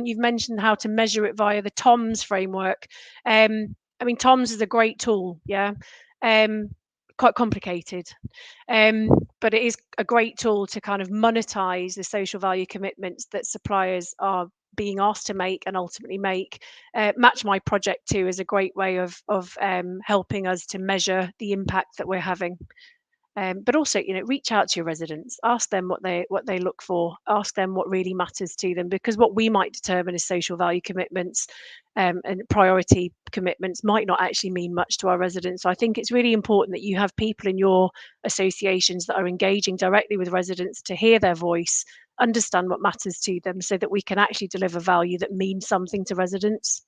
you've mentioned how to measure it via the TOMS framework. I mean, TOMS is a great tool, yeah, quite complicated, but it is a great tool to kind of monetize the social value commitments that suppliers are being asked to make and ultimately make. Match My Project too is a great way of helping us to measure the impact that we're having. But also, you know, reach out to your residents, ask them what they look for, ask them what really matters to them, because what we might determine as social value commitments and priority commitments might not actually mean much to our residents. So I think it's really important that you have people in your associations that are engaging directly with residents to hear their voice, understand what matters to them, so that we can actually deliver value that means something to residents.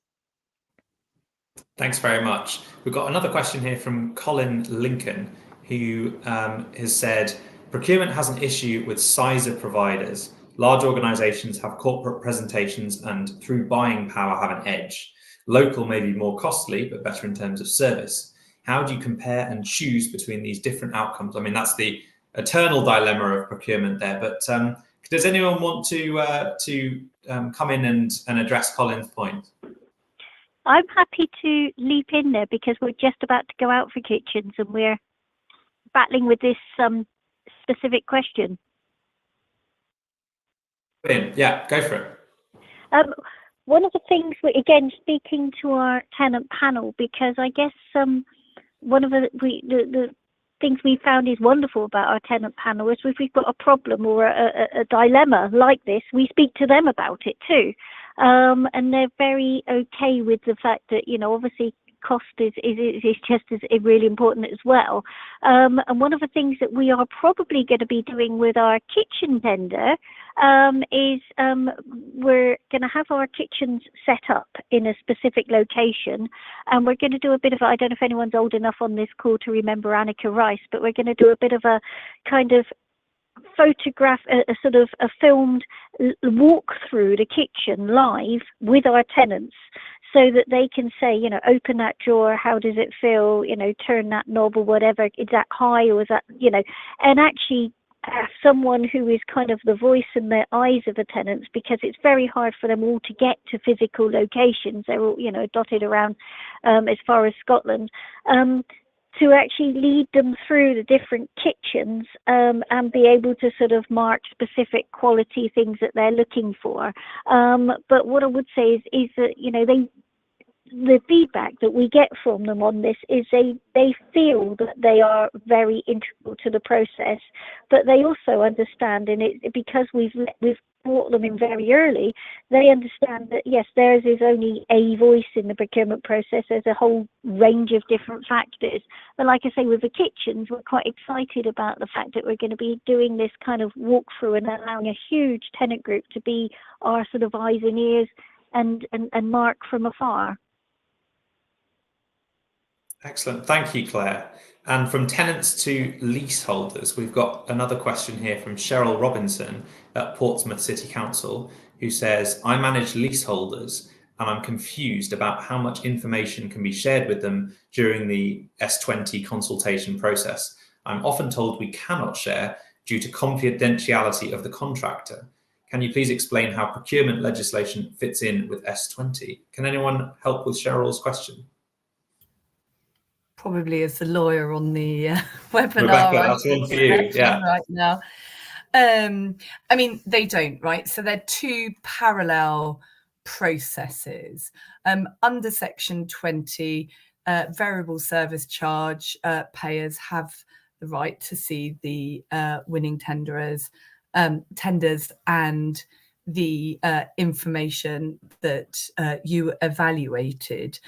Thanks very much. We've got another question here from Colin Lincoln, who has said, procurement has an issue with size of providers. Large organisations have corporate presentations and through buying power have an edge. Local may be more costly, but better in terms of service. How do you compare and choose between these different outcomes? I mean, that's the eternal dilemma of procurement there, but does anyone want to come in and address Colin's point? I'm happy to leap in there because we're just about to go out for kitchens and we're battling with this specific question. Yeah, go for it. One of the things, again, speaking to our tenant panel, because I guess one of the things we found is wonderful about our tenant panel is if we've got a problem or a dilemma like this, we speak to them about it too. And they're very okay with the fact that, you know, obviously cost is just as really important as well. And one of the things that we are probably going to be doing with our kitchen tender is we're going to have our kitchens set up in a specific location, and we're going to do a bit of, I don't know if anyone's old enough on this call to remember Annika Rice, but we're going to do a bit of a kind of photograph, a sort of a filmed walk through the kitchen live with our tenants, so that they can say, you know, open that drawer, how does it feel, you know, turn that knob or whatever, is that high or is that, you know, and actually have someone who is kind of the voice and the eyes of the tenants, because it's very hard for them all to get to physical locations. They're all, you know, dotted around as far as Scotland, to actually lead them through the different kitchens and be able to sort of mark specific quality things that they're looking for. But what I would say is that, you know, the feedback that we get from them on this is they feel that they are very integral to the process, but they also understand, and it because we've brought them in very early, they understand that yes, theirs is only a voice in the procurement process. There's a whole range of different factors. But like I say, with the kitchens, we're quite excited about the fact that we're going to be doing this kind of walkthrough and allowing a huge tenant group to be our sort of eyes and ears and mark from afar. Excellent. Thank you, Claire. And from tenants to leaseholders, we've got another question here from Cheryl Robinson at Portsmouth City Council, who says, I manage leaseholders and I'm confused about how much information can be shared with them during the S20 consultation process. I'm often told we cannot share due to confidentiality of the contractor. Can you please explain how procurement legislation fits in with S20? Can anyone help with Cheryl's question? Probably as the lawyer on the webinar. Rebecca, that's one for you. Yeah. Right now. I mean, they don't, right? So they're two parallel processes. Under Section 20, variable service charge payers have the right to see the winning tenders and the information that you evaluated.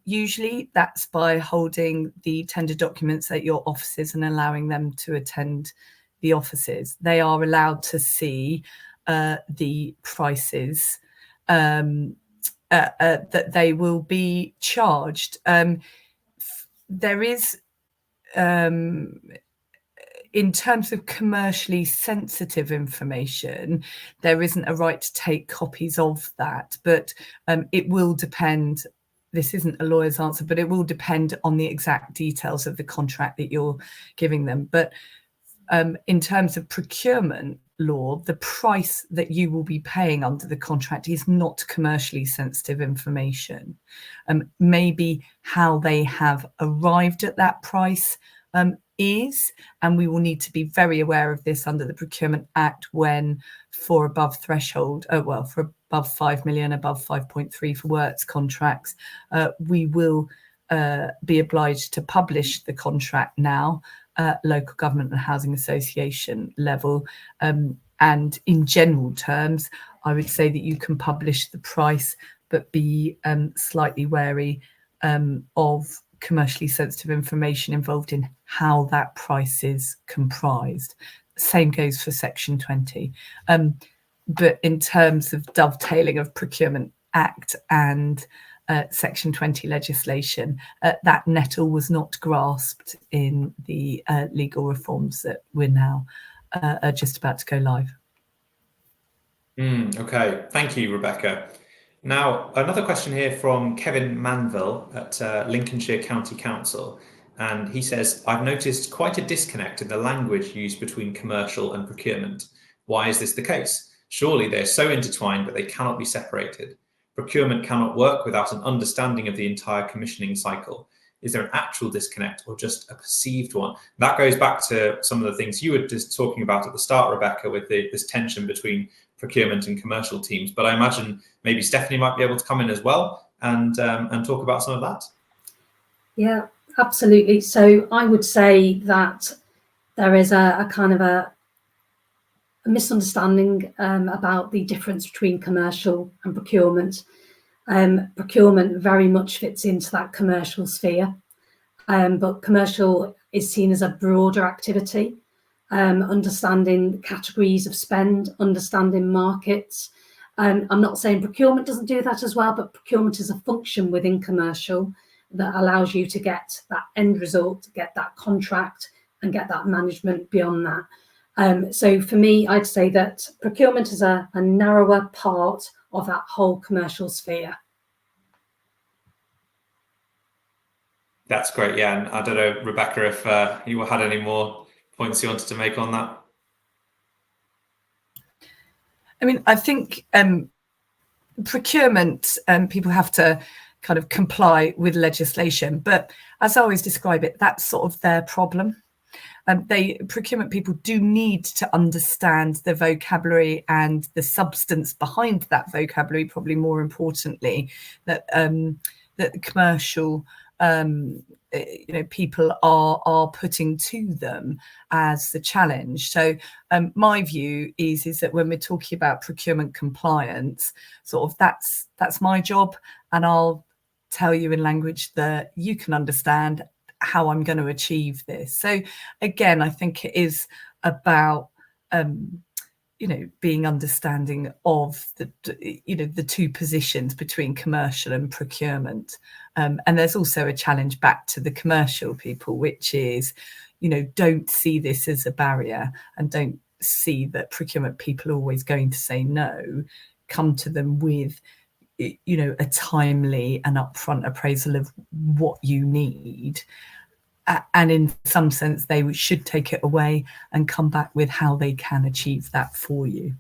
Usually that's by holding the tender documents at your offices and allowing them to attend the offices. They are allowed to see the prices that they will be charged. There is in terms of commercially sensitive information, there isn't a right to take copies of that, but it will depend. This isn't a lawyer's answer, but it will depend on the exact details of the contract that you're giving them. But in terms of procurement law, the price that you will be paying under the contract is not commercially sensitive information. Maybe how they have arrived at that price is, and we will need to be very aware of this under the Procurement Act when for above threshold, for above 5 million, above 5.3 for works contracts, we will be obliged to publish the contract now at local government and housing association level. And in general terms, I would say that you can publish the price, but be slightly wary of commercially sensitive information involved in how that price is comprised. Same goes for Section 20. But in terms of dovetailing of Procurement Act and Section 20 legislation, that nettle was not grasped in the legal reforms that we're now just about to go live. Okay, thank you, Rebecca. Now, another question here from Kevin Manville at Lincolnshire County Council. And he says, I've noticed quite a disconnect in the language used between commercial and procurement. Why is this the case? Surely they're so intertwined that they cannot be separated. Procurement cannot work without an understanding of the entire commissioning cycle. Is there an actual disconnect or just a perceived one? That goes back to some of the things you were just talking about at the start, Rebecca, with this tension between procurement and commercial teams. But I imagine maybe Stephanie might be able to come in as well and talk about some of that. Yeah, absolutely. So I would say that there is a kind of a misunderstanding about the difference between commercial and procurement. Procurement very much fits into that commercial sphere, but commercial is seen as a broader activity. Understanding categories of spend, understanding markets. I'm not saying procurement doesn't do that as well, but procurement is a function within commercial that allows you to get that end result, get that contract, and get that management beyond that. So for me, I'd say that procurement is a narrower part of that whole commercial sphere. That's great. Yeah, and I don't know, Rebecca, if you had any more points you wanted to make on that. I mean, I think procurement, people have to kind of comply with legislation, but as I always describe it, that's sort of their problem. Procurement people do need to understand the vocabulary and the substance behind that vocabulary, probably more importantly, that that commercial people are putting to them as the challenge. So my view is that when we're talking about procurement compliance, sort of that's my job, and I'll tell you in language that you can understand how I'm going to achieve this. So again, I think it is about being understanding of the two positions between commercial and procurement. And there's also a challenge back to the commercial people, which is, don't see this as a barrier and don't see that procurement people are always going to say no. Come to them with a timely and upfront appraisal of what you need. And in some sense, they should take it away and come back with how they can achieve that for you.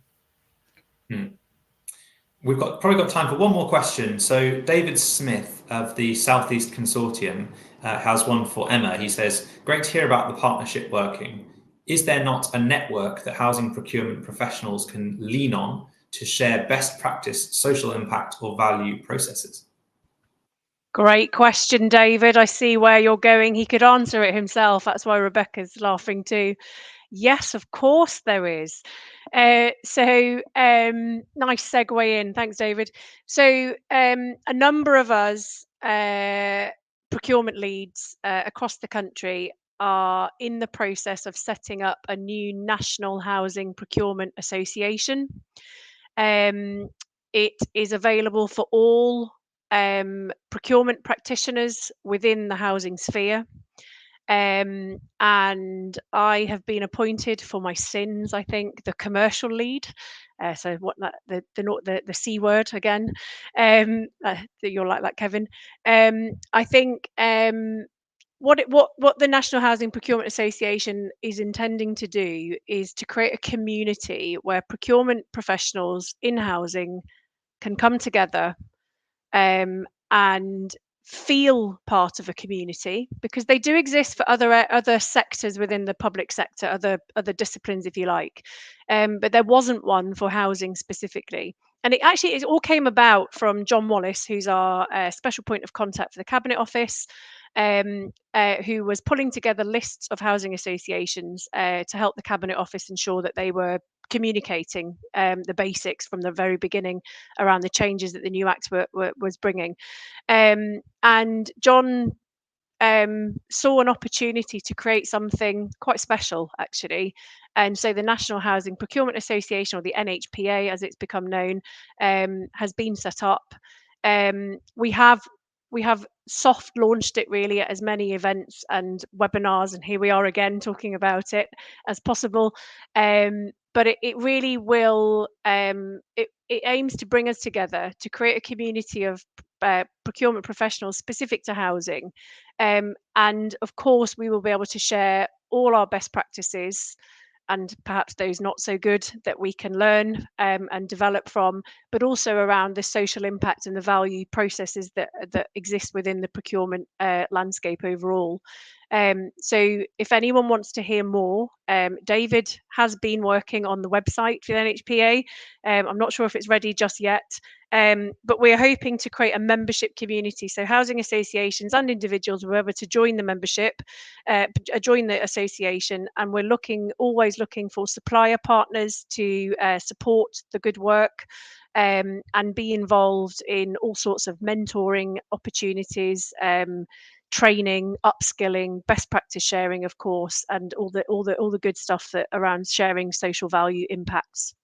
We've probably got time for one more question. So David Smith of the Southeast Consortium has one for Emma. He says, great to hear about the partnership working. Is there not a network that housing procurement professionals can lean on to share best practice, social impact or value processes? Great question, David. I see where you're going. He could answer it himself. That's why Rebecca's laughing too. Yes, of course there is. Nice segue in. Thanks, David. So a number of us procurement leads across the country are in the process of setting up a new National Housing Procurement Association. It is available for all procurement practitioners within the housing sphere. And I have been appointed for my sins, I think, the commercial lead. So what the C word again. You're like that, Kevin. I think what the National Housing Procurement Association is intending to do is to create a community where procurement professionals in housing can come together and feel part of a community, because they do exist for other sectors within the public sector, other disciplines, if you like, but there wasn't one for housing specifically. And it all came about from John Wallace, who's our special point of contact for the Cabinet Office, who was pulling together lists of housing associations to help the Cabinet Office ensure that they were communicating the basics from the very beginning around the changes that the new Act was bringing. And John saw an opportunity to create something quite special, actually. And so the National Housing Procurement Association, or the NHPA as it's become known, has been set up. We have soft launched it really at as many events and webinars, and here we are again talking about it, as possible. But it really will, it aims to bring us together to create a community of procurement professionals specific to housing. And of course, we will be able to share all our best practices and perhaps those not so good that we can learn and develop from, but also around the social impact and the value processes that exist within the procurement landscape overall. So if anyone wants to hear more, David has been working on the website for the NHPA. I'm not sure if it's ready just yet, but we're hoping to create a membership community. So housing associations and individuals will be able to join the membership, join the association, and we're always looking for supplier partners to support the good work. And be involved in all sorts of mentoring opportunities, training, upskilling, best practice sharing, of course, and all the good stuff that around sharing social value impacts.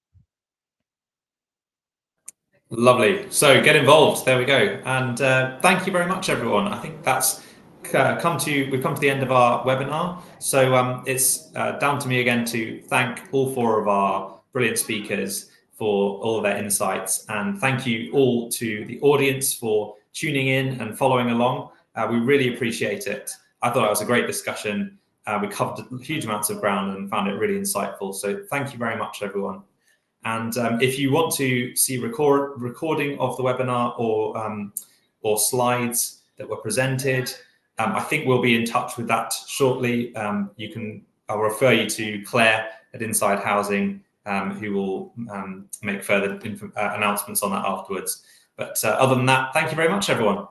Lovely. So get involved. There we go. And thank you very much, everyone. I think that's we've come to the end of our webinar. So it's down to me again to thank all four of our brilliant speakers for all of their insights, and thank you all to the audience for tuning in and following along. We really appreciate it. I thought it was a great discussion. We covered huge amounts of ground and found it really insightful. So thank you very much, everyone. And if you want to see recording of the webinar or slides that were presented, I think we'll be in touch with that shortly. I'll refer you to Claire at Inside Housing, who will make further announcements on that afterwards. But other than that, thank you very much, everyone.